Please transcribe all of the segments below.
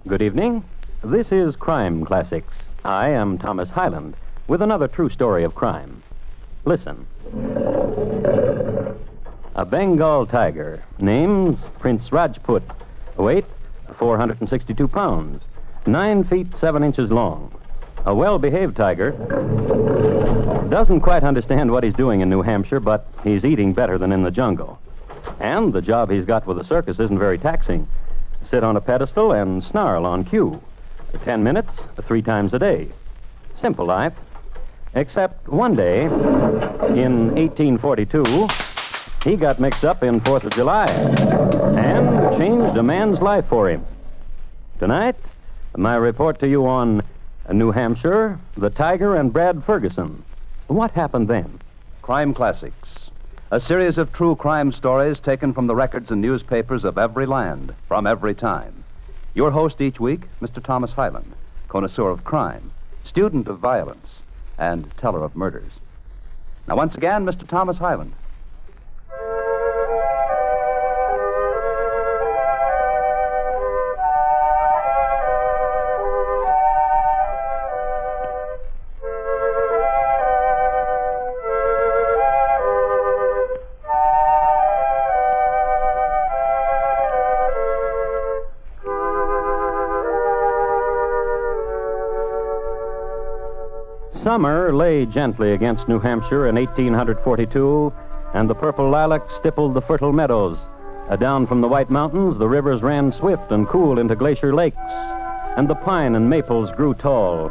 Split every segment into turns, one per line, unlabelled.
Good evening. This is Crime Classics. I am Thomas Hyland with another true story of crime. Listen. A Bengal tiger, names Prince Rajput, weight 462 pounds, 9 feet 7 inches long. A well-behaved tiger. Doesn't quite understand what he's doing in New Hampshire, but he's eating better than in the jungle. And the job he's got with the circus isn't very taxing. Sit on a pedestal and snarl on cue. 10 minutes, 3 times a day. Simple life. Except one day, in 1842, he got mixed up in 4th of July and changed a man's life for him. Tonight, my report to you on New Hampshire, the Tiger, and Brad Ferguson. What happened then?
Crime Classics, a series of true crime stories taken from the records and newspapers of every land, from every time. Your host each week, Mr. Thomas Hyland, connoisseur of crime, student of violence, and teller of murders. Now, once again, Mr. Thomas Hyland.
Summer lay gently against New Hampshire in 1842, and the purple lilac stippled the fertile meadows. Down from the White Mountains, the rivers ran swift and cool into glacier lakes, and the pine and maples grew tall.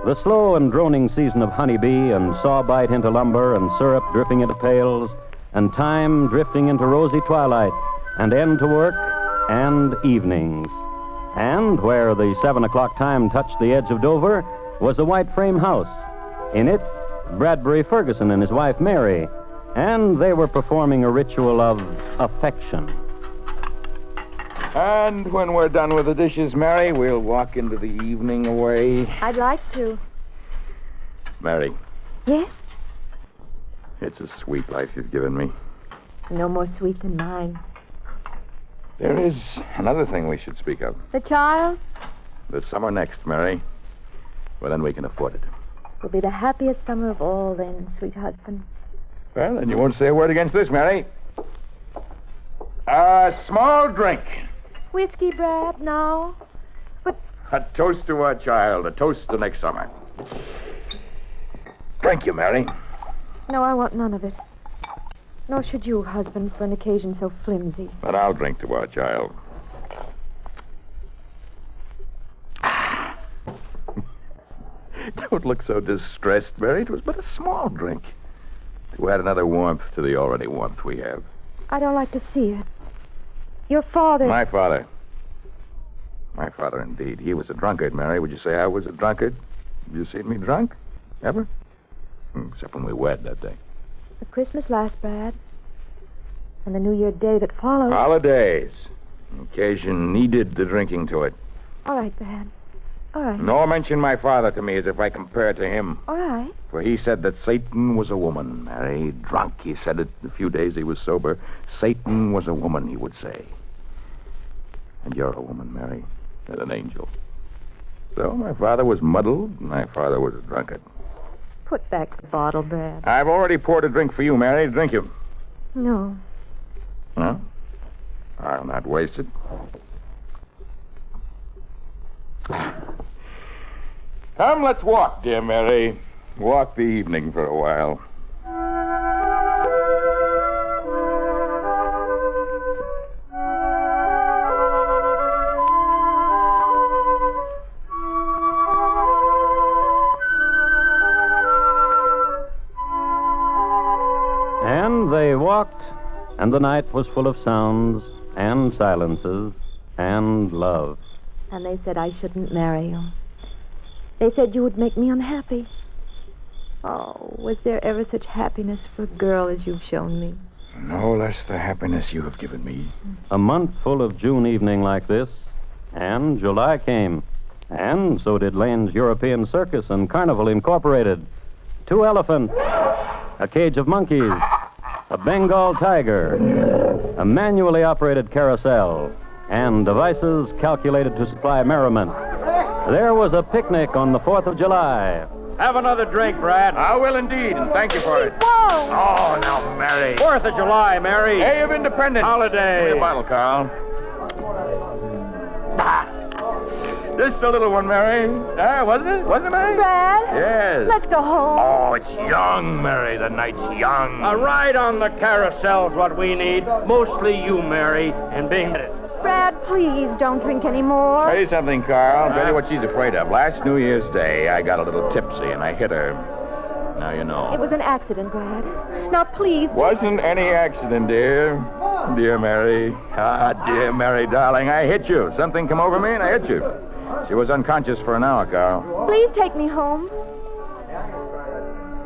The slow and droning season of honeybee and sawbite into lumber and syrup dripping into pails, and time drifting into rosy twilight, and end to work, and evenings. And where the 7 o'clock time touched the edge of Dover was a white frame house. In it, Bradbury Ferguson and his wife Mary, and they were performing a ritual of affection.
And when we're done with the dishes, Mary, we'll walk into the evening away.
I'd like to.
Mary,
Yes?
it's a sweet life you've given me.
No more sweet than mine.
There is another thing we should speak of.
The child
The summer next, Mary. Well, then we can afford it.
will be the happiest summer of all then, sweet husband.
Well, then you won't say a word against this, Mary. A small drink.
Whiskey, Brad, now? But
A toast to our child. A toast to next summer. Drink you, Mary.
no, I want none of it. Nor should you, husband, for an occasion so flimsy.
But I'll drink to our child. Don't look so distressed, Mary. It was but a small drink to add another warmth to the already warmth we have.
I don't like to see it. Your father...
My father. My father, indeed. He was a drunkard, Mary. Would you say I was a drunkard? Have you seen me drunk? Ever? Except when we wed that day.
The Christmas last, Brad. And the New Year day that followed.
Holidays. Occasion needed the drinking to it.
All right, Brad. All right.
Nor mention my father to me as if I compare to him.
All right.
For he said that Satan was a woman, Mary. Drunk, he said it the few days he was sober. Satan was a woman, he would say. And you're a woman, Mary, and an angel. So my father was muddled, and my father was a drunkard.
Put back the bottle, Brad.
I've already poured a drink for you, Mary. Drink you.
No.
Huh? I'll not waste it. Come, let's walk, dear Mary. Walk the evening for a while.
And they walked, and the night was full of sounds and silences and love.
And they said I shouldn't marry you. They said you would make me unhappy. Oh, was there ever such happiness for a girl as you've shown me?
No less the happiness you have given me.
A month full of June evening like this, and July came. And so did Lane's European Circus and Carnival Incorporated. 2 elephants, a cage of monkeys, a Bengal tiger, a manually operated carousel, and devices calculated to supply merriment. There was a picnic on the 4th of July.
Have another drink, Brad.
I will indeed, and thank you for it.
Whoa!
Oh, now, Mary.
4th of July, Mary.
Day of Independence.
Holiday.
Give me a bottle, Carl. Just a little one, Mary. Wasn't it? Wasn't it, Mary?
Brad?
Yes.
Let's go home.
Oh, it's young, Mary. The night's young.
A ride on the carousel's what we need. Mostly you, Mary, and being headed.
Brad, please don't drink anymore.
Tell you something, Carl. I'll tell you what she's afraid of. Last New Year's Day, I got a little tipsy, and I hit her. Now you know.
It was an accident, Brad. Now, please.
Wasn't any accident, dear. Dear Mary. Ah, dear Mary, darling, I hit you. Something come over me, and I hit you. She was unconscious for an hour, Carl.
Please take me home.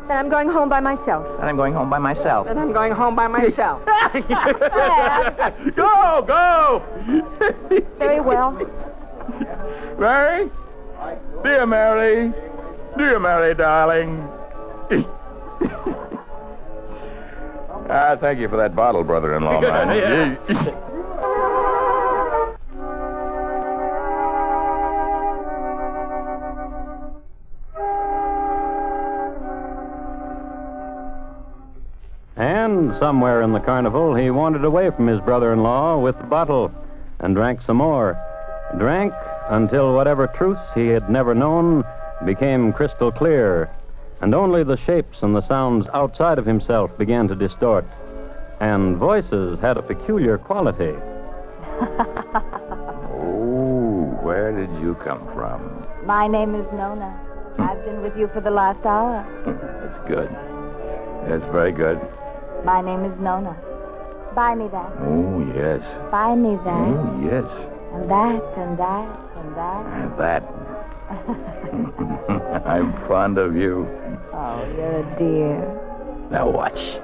And I'm going home by myself.
And I'm going home by myself.
And I'm going home by myself.
Brad.
Go, go!
Very well.
Mary? Dear Mary. Dear Mary, darling. Thank you for that bottle, brother-in-law, man.
Yeah.
And somewhere in the carnival, he wandered away from his brother-in-law with the bottle and drank some more. Drank until whatever truths he had never known became crystal clear, and only the shapes and the sounds outside of himself began to distort. And voices had a peculiar quality.
Oh, where did you come from?
My name is Nona. I've been with you for the last hour.
That's good. That's very good.
My name is Nona. Buy me that.
Oh, yes.
Buy me that.
Oh, yes.
And that, and that, and that.
And that. I'm fond of you.
Oh, you're a dear.
Now watch.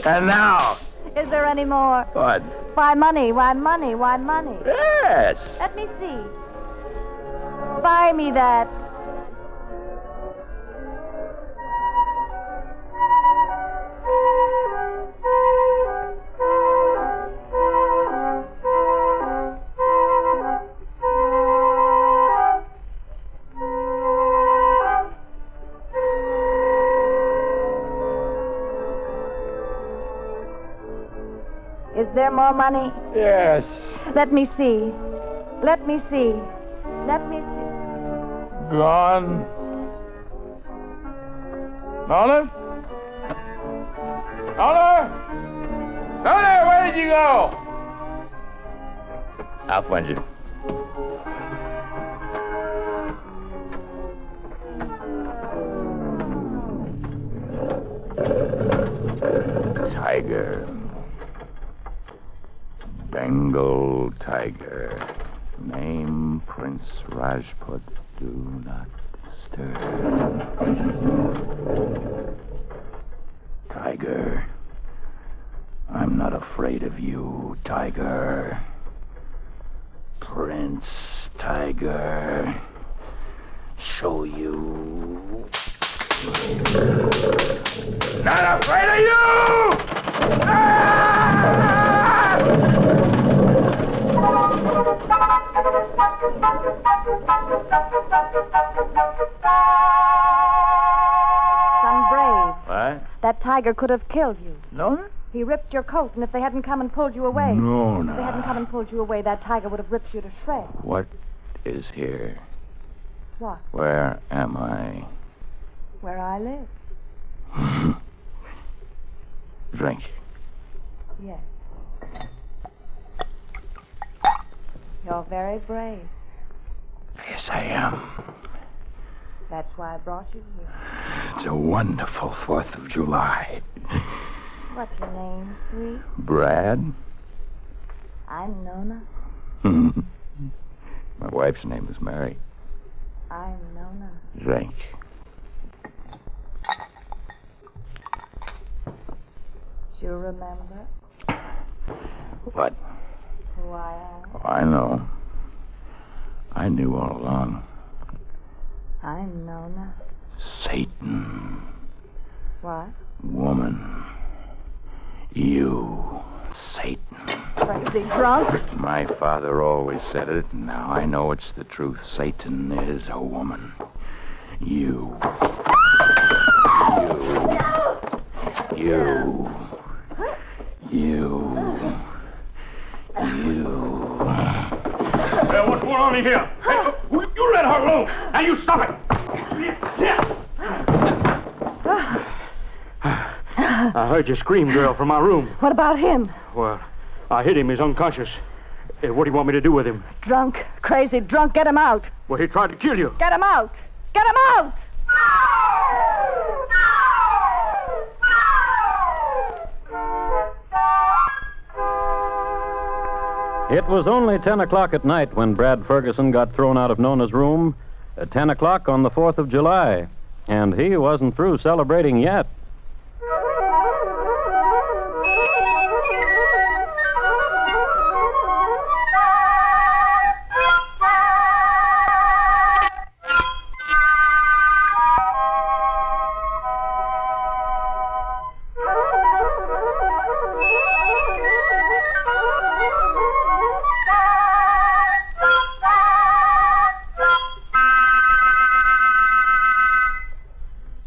And now.
Is there any more?
What?
Why money? Why money? Why money?
Yes.
Let me see. Buy me that. Is there more money?
Yes.
Let me see. Let me see. Let me see.
Gone. Nona? Nona? Nona, where did you go? I'll find you. Tiger. Bengal tiger. Name Prince Rajput. Do not stir. Tiger. I'm not afraid of you, Tiger. Prince Tiger. Show you. Not afraid of you!
Some brave.
What?
That tiger could have killed you.
Nona?
He ripped your coat, and if they hadn't come and pulled you away... If they hadn't come
Nona.
and pulled you away, that tiger would have ripped you to shreds.
What is here?
What?
Where am I?
Where I live.
Drink.
Yes. You're very brave.
Yes, I am.
That's why I brought you here.
It's a wonderful 4th of July.
What's your name, sweet?
Brad?
I'm Nona.
My wife's name is Mary.
I'm Nona.
Drink.
Do you remember
What?
who I am?
Oh, I know. I knew all along.
I'm Nona.
Satan.
What?
Woman. You. Satan.
Crazy drunk.
My father always said it, and now I know it's the truth. Satan is a woman. You.
What's going on in here? Hey, you let her alone. Now you stop it. I heard you scream, girl, from my room.
What about him?
Well, I hit him. He's unconscious. What do you want me to do with him?
Drunk. Crazy drunk. Get him out.
Well, he tried to kill you.
Get him out. Get him out!
It was only 10 o'clock at night when Brad Ferguson got thrown out of Nona's room. At 10 o'clock on the 4th of July. And he wasn't through celebrating yet.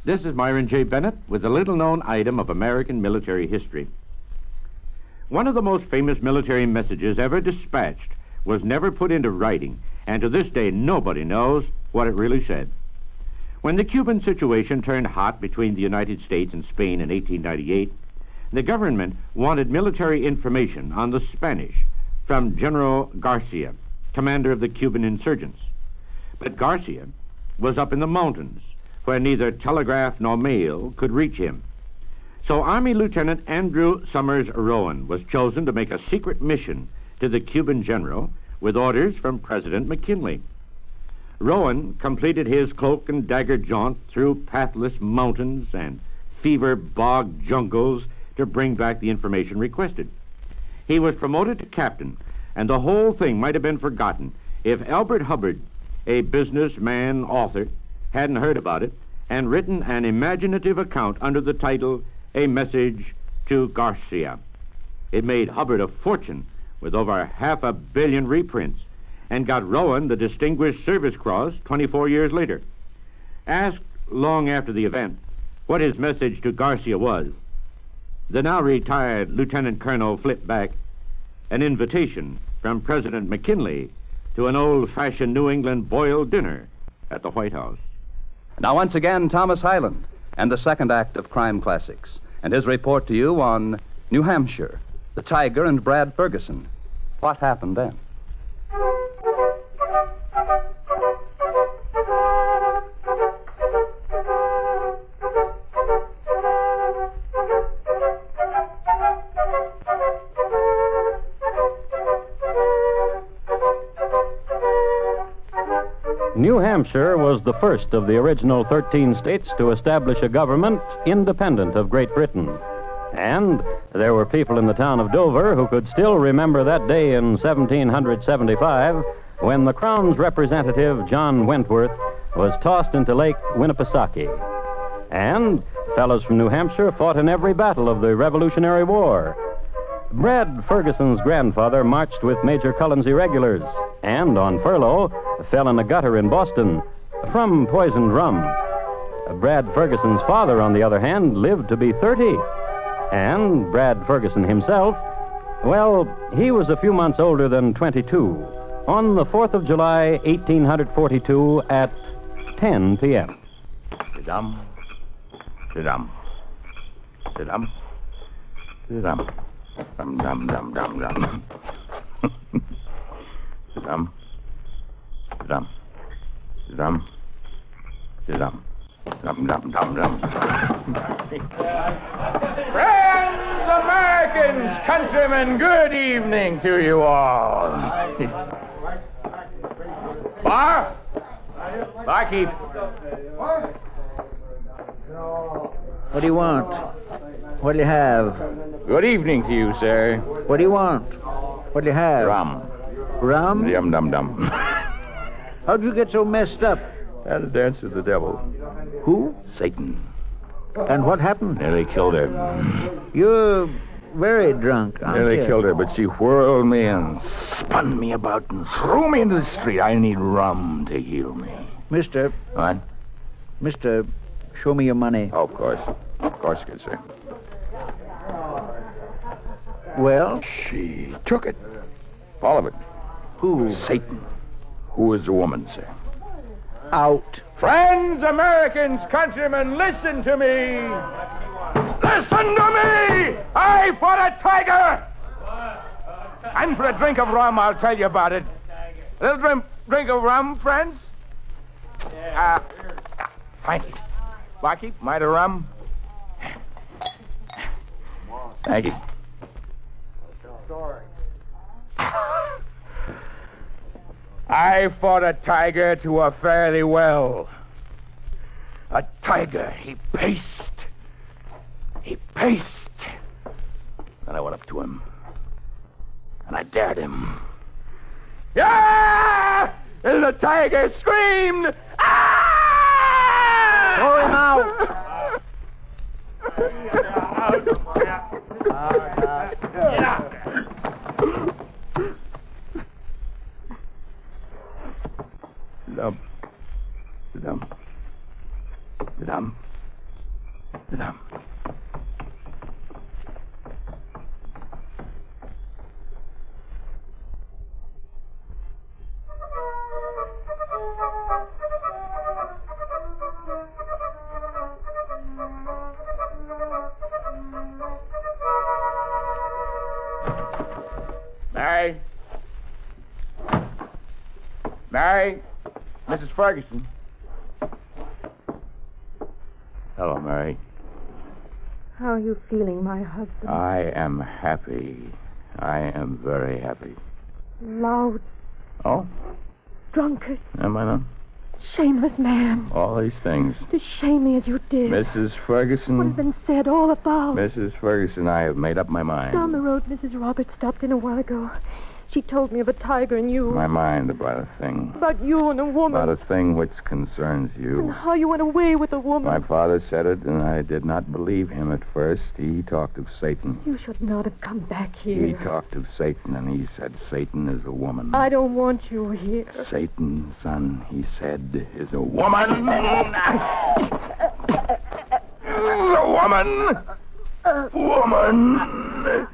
This is Myron J. Bennett with a little-known item of American military history. One of the most famous military messages ever dispatched was never put into writing, and to this day nobody knows what it really said. When the Cuban situation turned hot between the United States and Spain in 1898, the government wanted military information on the Spanish from General Garcia, commander of the Cuban insurgents. But Garcia was up in the mountains, where neither telegraph nor mail could reach him. So Army Lieutenant Andrew Summers Rowan was chosen to make a secret mission to the Cuban general with orders from President McKinley. Rowan completed his cloak and dagger jaunt through pathless mountains and fever-bogged jungles to bring back the information requested. He was promoted to captain, and the whole thing might have been forgotten if Albert Hubbard, a businessman author, hadn't heard about it and written an imaginative account under the title A Message to Garcia. It made Hubbard a fortune with over 500 million reprints and got Rowan the Distinguished Service Cross 24 years later. Asked long after the event what his message to Garcia was, the now retired Lieutenant Colonel flipped back, an invitation from President McKinley to an old-fashioned New England boiled dinner at the White House.
Now, once again, Thomas Hyland and the second act of Crime Classics, and his report to you on New Hampshire, the Tiger and Brad Ferguson. What happened then?
New Hampshire was the first of the original 13 states to establish a government independent of Great Britain. And there were people in the town of Dover who could still remember that day in 1775 when the Crown's representative, John Wentworth, was tossed into Lake Winnipesaukee. And fellows from New Hampshire fought in every battle of the Revolutionary War. Brad Ferguson's grandfather marched with Major Cullen's irregulars and, on furlough, fell in a gutter in Boston from poisoned rum. Brad Ferguson's father, on the other hand, lived to be 30. And Brad Ferguson himself, well, he was a few months older than 22 on the 4th of July, 1842 at 10 p.m.
Dum, dum, dum, dum. Dum, dum, dum, dum, dum. Dum, dum, dum, dum, dum, dum, dum, dum. Friends, Americans, countrymen, good evening to you all. Bar? Barkeep.
What do you want? What do you have?
Good evening to you, sir.
What do you want? What do you have?
Rum.
Rum?
Yum, dum, dum.
How'd you get so messed up?
Had a dance with the devil.
Who?
Satan.
And what happened?
Nearly killed her.
You're very drunk, aren't
Nearly
you?
killed her, but she whirled me and spun me about and threw me into the street. I need rum to heal me.
Mister,
What?
show me your money.
Oh, of course. Of course, good sir.
Well,
She took it. All of it.
who?
Satan. Who is the woman, sir?
Out.
Friends, Americans, countrymen, listen to me! Listen to me! I fought a tiger! And for a drink of rum, I'll tell you about it. A little drink of rum, friends? Thank you. Barkeep, might of rum? Thank you. I fought a tiger to a fare thee well. A tiger, he paced. He paced. Then I went up to him. And I dared him. Yeah! And the tiger screamed. Ah!
Throw him out.
Get out. Dum. Dum. Dum. Dum. Mary? Mary? Mrs. Ferguson? Hello, Mary.
How are you feeling, my husband?
I am happy. I am very happy.
Loud,
Oh?
drunkard,
Am I not?
shameless man.
All these things.
To shame me as you did.
Mrs.
What has
Ferguson?
been said all about?
Mrs. Ferguson, I have made up my mind.
Down the road, Mrs. Roberts stopped in a while ago. She told me of a tiger and you.
My mind about a thing.
About you and a woman.
About a thing which concerns
And
you.
how you went away with a woman.
My father said it, and I did not believe him at first. He talked of Satan.
You should not have come back
He
here.
talked of Satan, and he said Satan is a woman.
I don't want you here.
Satan, son, he said, is a woman. Is a woman. Woman.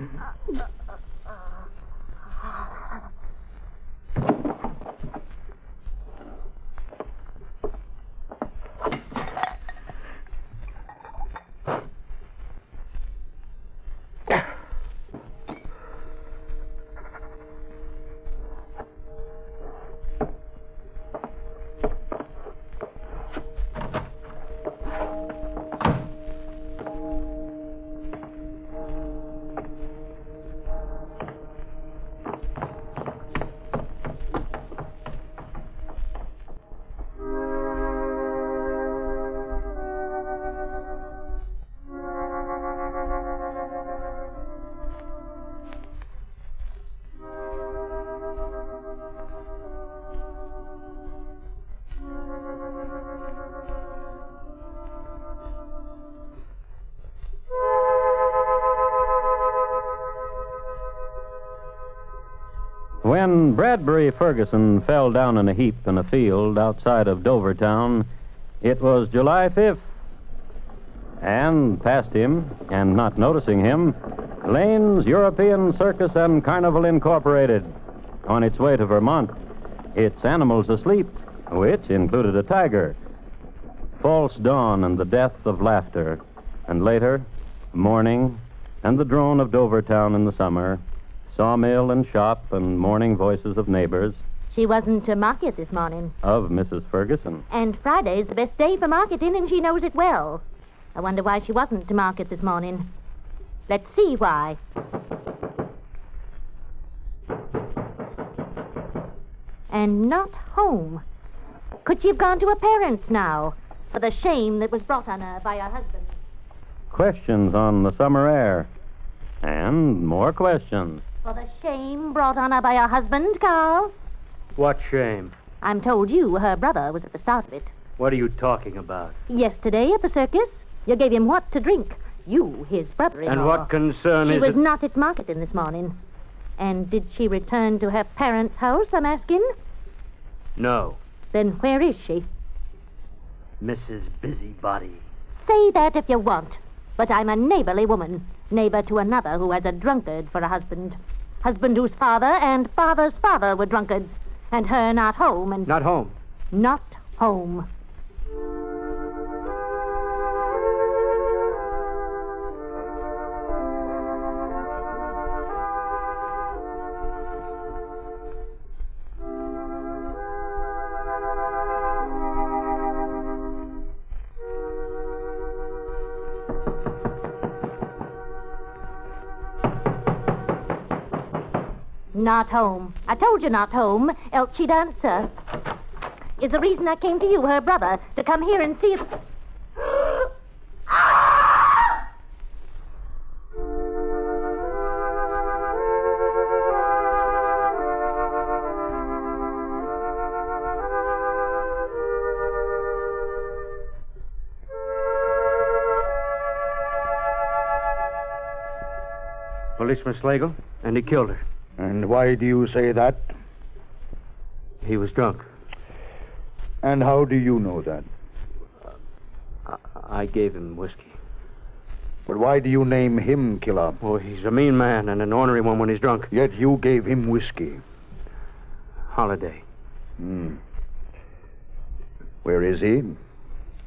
When Bradbury Ferguson fell down in a heap in a field outside of Dovertown, it was July 5th. And past him, and not noticing him, Lane's European Circus and Carnival Incorporated, on its way to Vermont, its animals asleep, which included a tiger. False dawn and the death of laughter, and later, morning and the drone of Dovertown in the summer, sawmill and shop and morning voices of neighbors,
She wasn't to market this morning.
of Mrs. Ferguson.
And Friday's the best day for marketing, and she knows it well. I wonder why she wasn't to market this morning. Let's see why. And not home. Could she have gone to her parents now for the shame that was brought on her by her husband?
Questions on the summer air. And more questions.
For the shame brought on her by her husband, Carl?
What shame?
I'm told you, her brother, was at the start of it.
What are you talking about?
Yesterday at the circus, you gave him what to drink? You, his brother-in-law.
And what concern
She
is
was
it?
not at Marketing this morning. And did she return to her parents' house, I'm asking?
No.
Then where is she?
Mrs. Busybody.
Say that if you want. But I'm a neighborly woman. Neighbor to another who has a drunkard for a husband. Husband whose father and father's father were drunkards. And her not home and...
Not home.
Not home. Not home. I told you not home, else she'd answer. Is the reason I came to you, her brother, to come here and see if...
Policeman Slagle, and he killed her.
And why do you say that?
He was drunk.
And how do you know that?
I gave him whiskey.
But why do you name him killer?
Oh, he's a mean man and an ornery one when he's drunk.
Yet you gave him whiskey.
Holiday.
Where is he?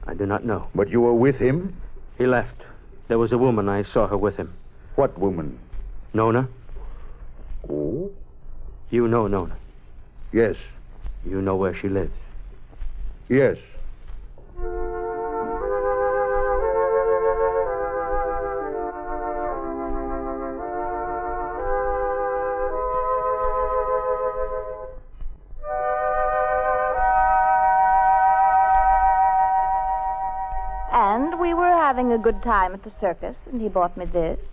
I do not know.
But you were with him?
He left. There was a woman. I saw her with him.
What woman?
Nona?
Oh?
You know Nona.
Yes.
You know where she lives.
Yes.
And we were having a good time at the circus, and he bought me this,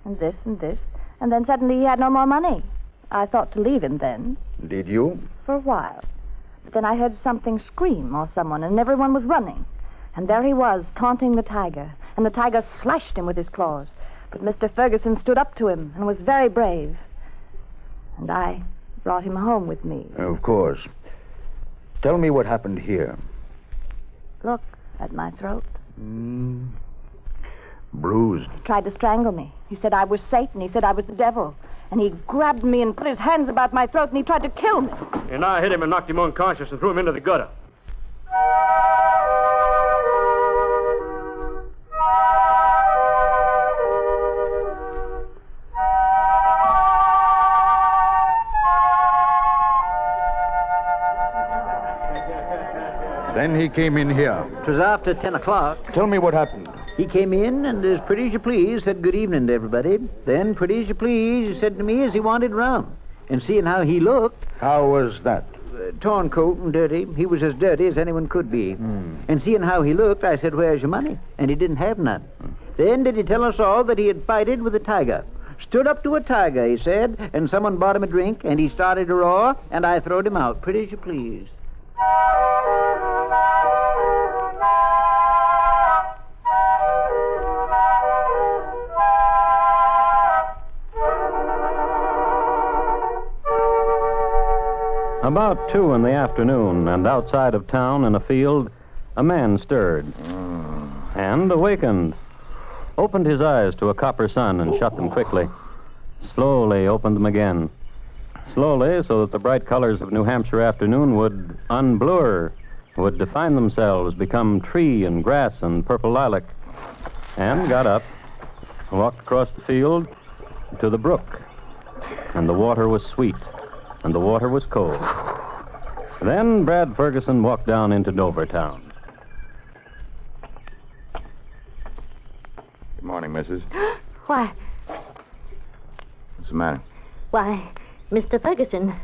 and this, and this, and then suddenly he had no more money. I thought to leave him then,
Did you?
for a while. But then I heard something scream or someone, and everyone was running. And there he was, taunting the tiger, and the tiger slashed him with his claws. But Mr. Ferguson stood up to him and was very brave. And I brought him home with me.
Of course. Tell me what happened here.
Look at my throat.
Bruised.
He tried to strangle me. He said I was Satan. He said I was the devil. And he grabbed me and put his hands about my throat, and he tried to kill me.
And I hit him and knocked him unconscious and threw him into the gutter.
Then he came in here.
It was after 10 o'clock.
Tell me what happened.
He came in and, as pretty as you please, said good evening to everybody. Then, pretty as you please, he said to me as he wanted rum. And seeing how he looked...
How was that?
Torn coat and dirty. He was as dirty as anyone could be. And seeing how he looked, I said, where's your money? And he didn't have none. Then did he tell us all that he had fighted with a tiger. Stood up to a tiger, he said, and someone bought him a drink, and he started to roar, and I throwed him out, pretty as you please.
About 2 in the afternoon, and outside of town in a field, a man stirred and awakened. Opened his eyes to a copper sun and shut them quickly. Slowly opened them again. Slowly, so that the bright colors of New Hampshire afternoon would unblur, would define themselves, become tree and grass and purple lilac. And got up, walked across the field to the brook. And the water was sweet, and the water was cold. Then Brad Ferguson walked down into Dover town.
Good morning, missus.
Why,
What's the matter?
why, Mr. Ferguson.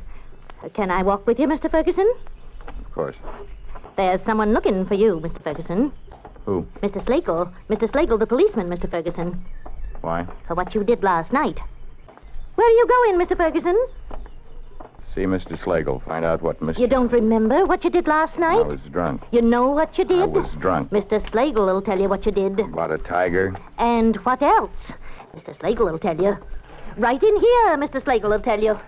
Can I walk with you, Mr. Ferguson?
Of course.
There's someone looking for you, Mr. Ferguson.
Who?
Mr. Slagle. Mr. Slagle, the policeman, Mr. Ferguson.
Why?
For what you did last night. Where are you going, Mr. Ferguson?
See Mr. Slagle. Find out what Mr.
You don't remember what you did last
I
night?
was drunk.
You know what you did?
I was drunk.
Mr. Slagle will tell you what you did.
About a tiger.
And what else? Mr. Slagle will tell you. Right in here, Mr. Slagle will tell you.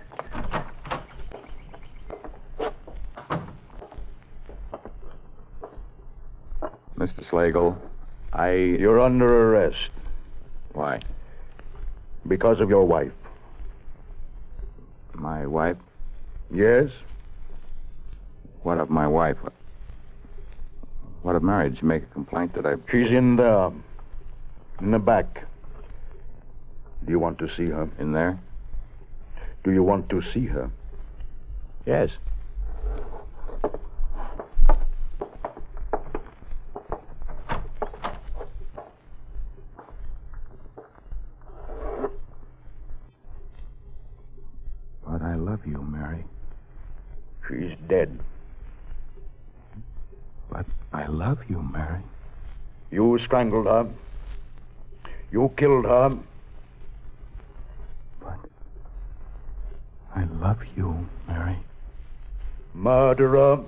Mr. Slagle,
You're under arrest
Why?
because of your wife.
My wife?
Yes?
What of my wife? What of marriage? You make a complaint that I...
She's in the back. Do you want to see her?
In there?
Do you want to see her?
Yes. But I love you, Mary.
She's dead.
But I love you, Mary.
You strangled her. You killed her.
But I love you, Mary.
Murderer.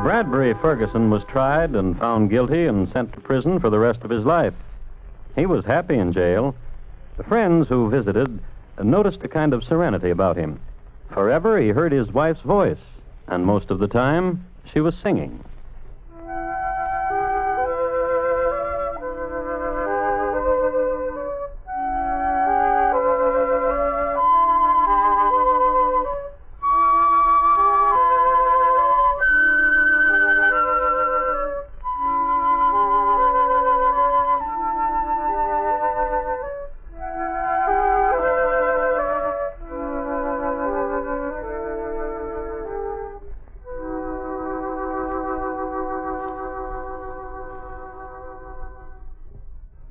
Bradbury Ferguson was tried and found guilty and sent to prison for the rest of his life. He was happy in jail. The friends who visited noticed a kind of serenity about him. Forever he heard his wife's voice, and most of the time she was singing.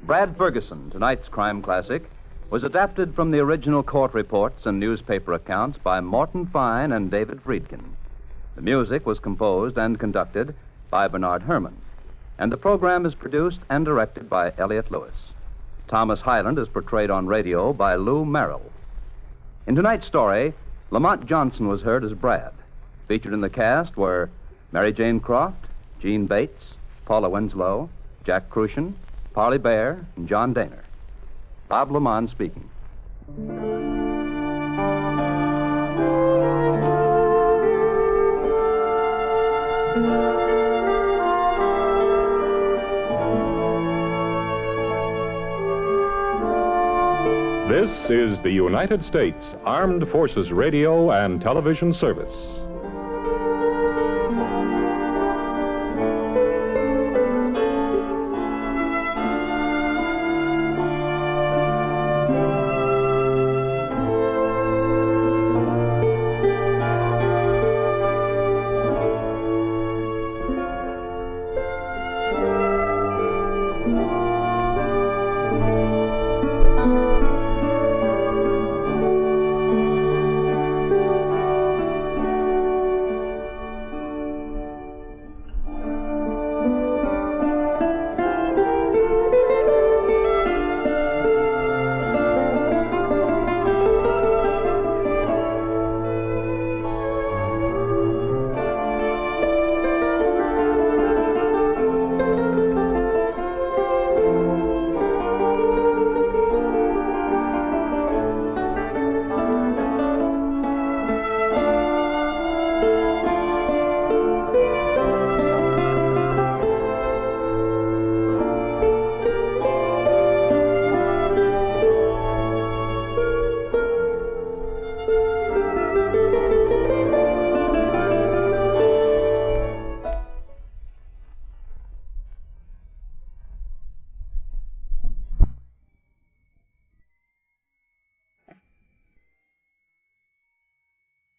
Brad Ferguson, tonight's crime classic, was adapted from the original court reports and newspaper accounts by Morton Fine and David Friedkin. The music was composed and conducted by Bernard Herrmann, and the program is produced and directed by Elliott Lewis. Thomas Hyland is portrayed on radio by Lou Merrill. In tonight's story, Lamont Johnson was heard as Brad. Featured in the cast were Mary Jane Croft, Gene Bates, Paula Winslow, Jack Crucian, Parley Bear, and John Daner. Bob Lamont speaking.
This is the United States Armed Forces Radio and Television Service.